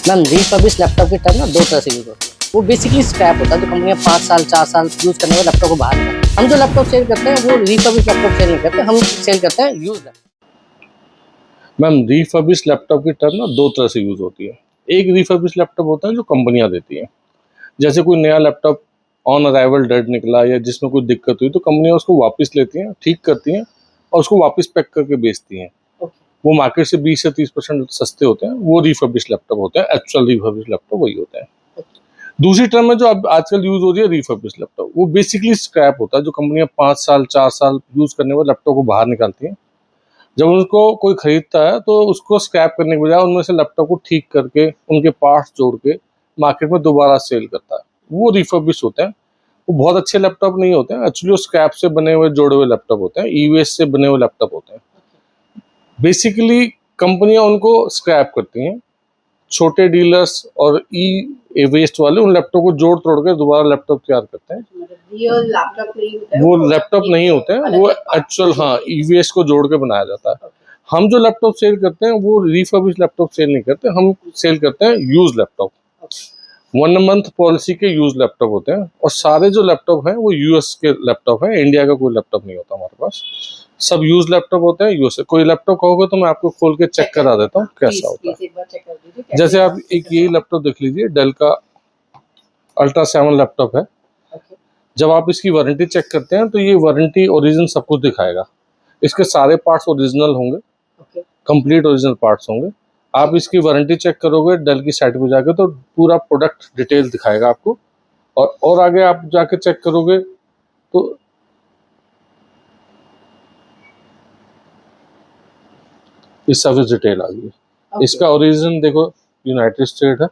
Ma'am refurbish laptop की term ना दो तरह से यूज होती है। वो बेसिकली स्क्रैप होता है, जो कंपनियां 5 साल 4 साल यूज करने वाले लैपटॉप को बाहर निकालती है। हम जो लैपटॉप सेल करते हैं वो रिफर्बिश लैपटॉप सेल नहीं करते, हम सेल करते हैं use laptop. Ma'am refurbish laptop की टर्म ना दो तरह से यूज होती है। एक रिफर्बिश लैपटॉप होता है जो कंपनियां देती हैं, जैसे कोई नया लैपटॉप ऑन अराइवल डेड निकला या जिसमें कोई दिक्कत हुई तो कंपनियां उसको वापस लेती हैं, ठीक करती हैं और उसको वापस पैक करके बेचती हैं। वो मार्केट से 20 से 30% सस्ते होते हैं, वो रिफर्बिश लैपटॉप होते हैं। एक्चुअल रिफर्बिश लैपटॉप वही होते हैं। दूसरी टर्म में जो अब आजकल यूज हो रही है रिफर्बिश लैपटॉप, वो बेसिकली स्क्रैप होता है, जो कंपनियां 5 साल 4 साल यूज करने वाले लैपटॉप को बाहर निकालती हैं। जब उनको कोई खरीदता है तो उसको स्क्रैप करने के बजाय उनमें से लैपटॉप को ठीक करके उनके पार्ट्स जोड़ के मार्केट में दोबारा सेल करता है, वो रिफर्बिश होते हैं। वो बहुत अच्छे लैपटॉप नहीं होते हैं, एक्चुअली वो स्क्रैप से बने हुए जोड़े हुए लैपटॉप होते हैं, ईवीएस से बने हुए लैपटॉप होते हैं। बेसिकली कंपनियां उनको स्क्रैप करती हैं, छोटे डीलर्स और ई वेस्ट वाले उन लैपटॉप को जोड़ तोड़ के दोबारा लैपटॉप तैयार करते हैं। वो लैपटॉप नहीं होते हैं, वो एक्चुअल ईवीएस को जोड़ के बनाया जाता है। हम जो लैपटॉप सेल करते हैं वो रिफर्बिश लैपटॉप सेल नहीं करते, हम सेल करते हैं यूज लैपटॉप। 1 मंथ पॉलिसी के यूज लैपटॉप होते हैं और सारे जो लैपटॉप हैं वो यूएस के लैपटॉप हैं, इंडिया का कोई लैपटॉप नहीं होता हमारे पास। सब यूज लैपटॉप होते हैं यूएस से। कोई लैपटॉप कहोगे तो मैं आपको खोल के चेक करा देता हूँ कैसा होता है। जैसे आप एक यही लैपटॉप देख लीजिए, डेल का अल्ट्रा 7 लैपटॉप है। जब आप इसकी वारंटी चेक करते हैं तो ये वारंटी ओरिजिन सब कुछ दिखाएगा। इसके सारे पार्ट्स ओरिजिनल होंगे, कंप्लीट ओरिजिनल पार्ट्स होंगे। आप इसकी वारंटी चेक करोगे डेल की साइट पे जाके तो पूरा प्रोडक्ट डिटेल दिखाएगा आपको। और आगे आप जाके चेक करोगे तो इस सर्विस डिटेल आ गई। इसका ओरिजिन देखो यूनाइटेड स्टेट है,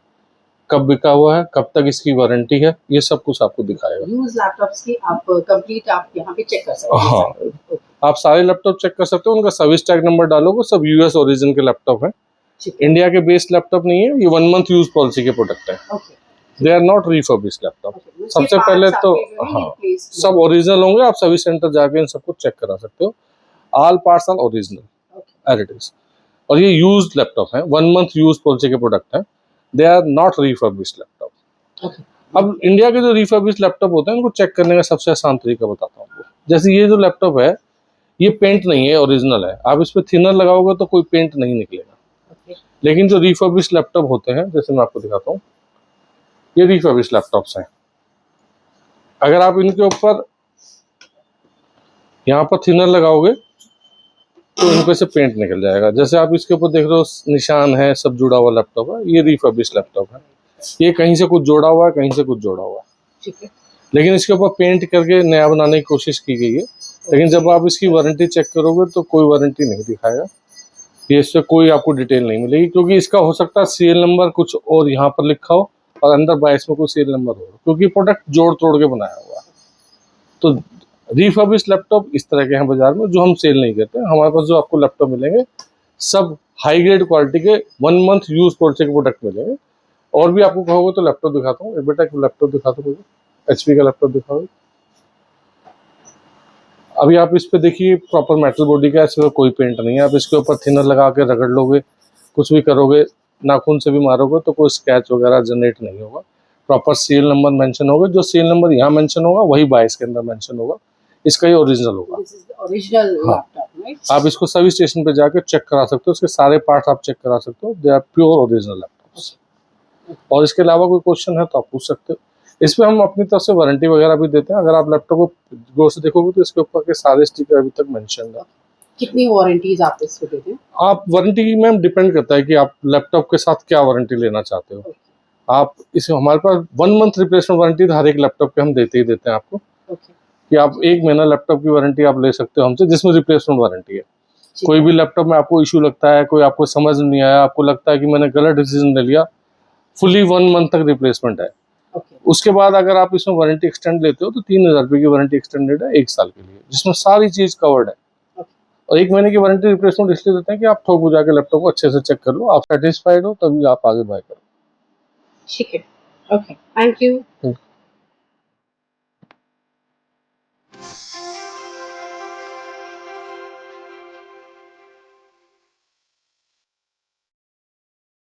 कब बिका हुआ है, कब तक इसकी वारंटी है, ये सब कुछ आपको दिखाएगा। यूज लैपटॉप्स की आप कंप्लीट आप यहाँ पे चेक कर सकते हैं। हाँ, आप सारे लैपटॉप चेक कर सकते हो, उनका सर्विस टैग नंबर डालोगे, सब यूएस ओरिजिन के लैपटॉप हैं। इंडिया के बेस्ड लैपटॉप नहीं है, ये 1 मंथ यूज पॉलिसी के प्रोडक्ट है। They are not refurbish laptop. सबसे पहले तो सब ओरिजिनल होंगे, आप सर्विस सेंटर जाके इन सबको चेक करा सकते हो। All parts are original as it is. और ये यूज लैपटॉप है, 1 मंथ यूज पॉलिसी के प्रोडक्ट है। They are not refurbish laptop. अब इंडिया के जो रिफर्बिश लैपटॉप होते हैं उनको चेक करने का सबसे आसान तरीका बताता हूँ आपको। जैसे ये जो लैपटॉप है ये पेंट नहीं है, ओरिजिनल है। आप इस पे थिनर लगाओगे तो कोई पेंट नहीं निकलेगा। लेकिन जो रिफर्बिश लैपटॉप होते हैं, जैसे मैं आपको दिखाता हूँ, ये रिफर्बिश लैपटॉप्स हैं। अगर आप इनके ऊपर यहाँ पर थिनर लगाओगे तो इनपे से पेंट निकल जाएगा। जैसे आप इसके ऊपर देख रहे हो निशान है, सब जुड़ा हुआ लैपटॉप है, ये रिफर्बिश लैपटॉप है। ये कहीं से कुछ जोड़ा हुआ है, कहीं से कुछ जोड़ा हुआ है, ठीक है। लेकिन इसके ऊपर पेंट करके नया बनाने की कोशिश की गई है। लेकिन जब आप इसकी वारंटी चेक करोगे तो कोई वारंटी नहीं दिखाएगा, ये इससे कोई आपको डिटेल नहीं मिलेगी, क्योंकि इसका हो सकता है सीरियल नंबर कुछ और यहाँ पर लिखा हो और अंदर बायस में कोई सीरियल नंबर हो, क्योंकि प्रोडक्ट जोड़ तोड़ के बनाया हुआ है। तो रिफर्बिश लैपटॉप इस तरह के हैं बाजार में, जो हम सेल नहीं करते। हमारे पास जो आपको लैपटॉप मिलेंगे सब हाई ग्रेड क्वालिटी के 1 मंथ यूज पॉलिसी के प्रोडक्ट मिलेंगे। और भी आपको कहोगे तो लैपटॉप दिखाता हूँ। बेटा एक लैपटॉप दिखा दो मुझे, एचपी का लैपटॉप दिखाओ। अभी आप इस पे देखिए प्रॉपर मेटल बॉडी का, इसमें कोई पेंट नहीं है। आप इसके ऊपर थिनर लगा के रगड़ लोगे, कुछ भी करोगे, नाखून से भी मारोगे तो कोई स्क्रैच वगैरह जनरेट नहीं होगा। प्रॉपर सीरियल नंबर मेंशन होगा, जो सीरियल नंबर यहाँ मेंशन होगा वही बायस के अंदर मेंशन होगा। इसका ये ओरिजिनल होगा। Original laptop, right? आप इसको सर्विस स्टेशन पे जाकर चेक करा सकते हो, इसके सारे पार्ट्स आप चेक करा सकते हो। They are pure original laptops. और इसके अलावा कोई क्वेश्चन है तो आप पूछ सकते हो। इसमें हम अपनी तरफ से वारंटी वगैरह भी देते हैं। अगर आप लैपटॉप को गौर से देखोगे तो इसके ऊपर के सारे स्टिकर अभी तक मेंशन है। कितनी वारंटीज आप इसको देते हैं? आप वारंटी मैम डिपेंड करता है कि आप लैपटॉप के साथ क्या वारंटी लेना चाहते हो। आप इसे हमारे पास 1 मंथ रिप्लेसमेंट वारंटी हर एक लैपटॉप पे हम देते ही देते हैं आपको, कि आप 1 महीना लैपटॉप की वारंटी आप ले सकते हो हमसे, जिसमें रिप्लेसमेंट वारंटी है। कोई भी लैपटॉप में आपको इशू लगता है, कोई आपको समझ नहीं आया, आपको लगता है कि मैंने गलत डिसीजन ले लिया, फुली 1 मंथ तक रिप्लेसमेंट है। उसके बाद अगर आप इसमें वारंटी एक्सटेंड लेते हो तो 3000 रुपये की वारंटी एक्सटेंडेड है 1 साल के लिए, जिसमें सारी चीज कवर्ड है। और 1 महीने की वारंटी रिप्लेसमेंट इसलिए देते हैं कि आप थोक बुझा के लैपटॉप को अच्छे से चेक कर लो, आप सेटिस्फाइड हो तभी आप आगे बाय करो। ठीक है, ओके, थैंक यू।